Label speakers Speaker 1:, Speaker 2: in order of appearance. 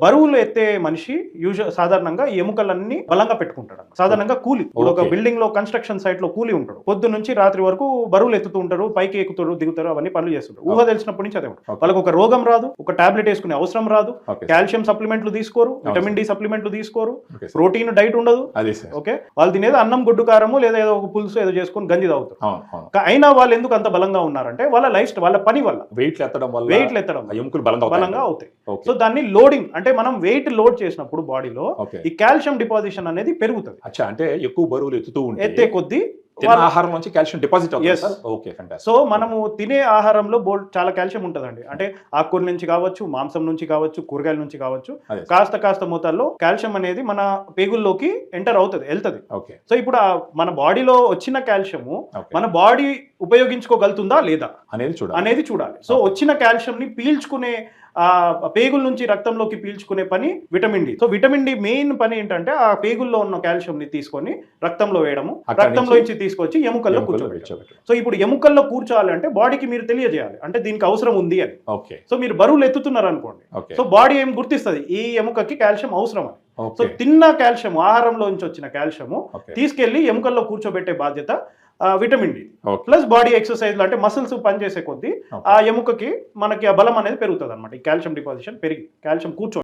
Speaker 1: బరువులు ఎత్తే మనిషి సాధారణంగా ఎముకలన్నీ బలంగా పెట్టుకుంటాడు. సాధారణంగా కూలి ఇప్పుడు ఒక బిల్డింగ్ లో కన్స్ట్రక్షన్ సైట్ లో కూలి ఉంటాడు. పొద్దు నుంచి రాత్రి వరకు బరువులు ఎత్తుతూ ఉంటారు, పైకి ఎక్కుతారు దిగుతారు, అవన్నీ పనులు చేస్తుంటారు. ఊహ తెలిసినప్పటి నుంచి అదే ఉంటారు. వాళ్ళకి ఒక రోగం రాదు, ఒక టాబ్లెట్ వేసుకునే అవసరం రాదు, కాల్షియం సప్లిమెంట్లు తీసుకోరు, విటమిన్ డి సప్లిమెంట్లు తీసుకోరు, ప్రోటీన్ డైట్ ఉండదు. ఓకే, వాళ్ళు తినేది అన్నం గుడ్డు కారము లేదా ఏదో ఒక పులుసు ఏదో చేసుకుని గంజి తాగుతారు. అయినా వాళ్ళు ఎందుకు అంత బలంగా ఉన్నారంటే వాళ్ళ లైఫ్ వాళ్ళ పని వల్ల వెయిట్లు ఎత్తడం బలంగా అవుతాయి. సో దాన్ని లోడింగ్ అంటే మనం వెయిట్ లోడ్ చేసినప్పుడు బాడీలో ఈ కాల్షియం డిపాజిషన్ అనేది పెరుగుతుంది.
Speaker 2: అంటే ఎక్కువ బరువులు
Speaker 1: ఎత్తే కొద్దీ
Speaker 2: ఆహారం నుంచి కాల్షియం డిపాజిట్ అవుతుంది.
Speaker 1: సో మనము తినే ఆహారంలో చాలా కాల్షియం ఉంటుందండి. అంటే ఆకుకూర నుంచి కావచ్చు, మాంసం నుంచి కావచ్చు, కూరగాయల నుంచి కావచ్చు, కాస్త మోతాదులో కాల్షియం అనేది మన పేగుల్లోకి ఎంటర్ వెళ్తుంది. సో ఇప్పుడు మన బాడీలో వచ్చిన కాల్షియము మన బాడీ ఉపయోగించుకోగలుగుతుందా లేదా అనేది చూడాలి. సో వచ్చిన కాల్షియం ని పీల్చుకునే పేగుల నుంచి రక్తంలోకి పీల్చుకునే పని vitamin D. So vitamin D main పని ఏంటంటే ఆ పేగుల్లో ఉన్న కాల్షియం ని తీసుకొని రక్తంలో వేయడము, రక్తంలో నుంచి తీసుకొచ్చి ఎముకల్లో కూర్చోబెట్టాలి. సో ఇప్పుడు ఎముకల్లో కూర్చోవాలంటే బాడీకి మీరు తెలియజేయాలి అంటే దీనికి అవసరం ఉంది అని. సో మీరు బరువులు ఎత్తుతున్నారు అనుకోండి, సో బాడీ ఏం గుర్తిస్తుంది ఈ ఎముకకి కాల్షియం అవసరం అని. సో తిన్న కాల్షియం ఆహారంలో నుంచి వచ్చిన కాల్షియము తీసుకెళ్లి ఎముకల్లో కూర్చోబెట్టే బాధ్యత vitamin D plus body exercise అంటే మసిల్స్ పనిచేసే కొద్దీ ఆ ఎముకకి మనకి ఆ బలం అనేది పెరుగుతుంది అనమాట. ఈ కాల్షియం డిపాజిషన్ పెరిగి కాల్షియం కూర్చో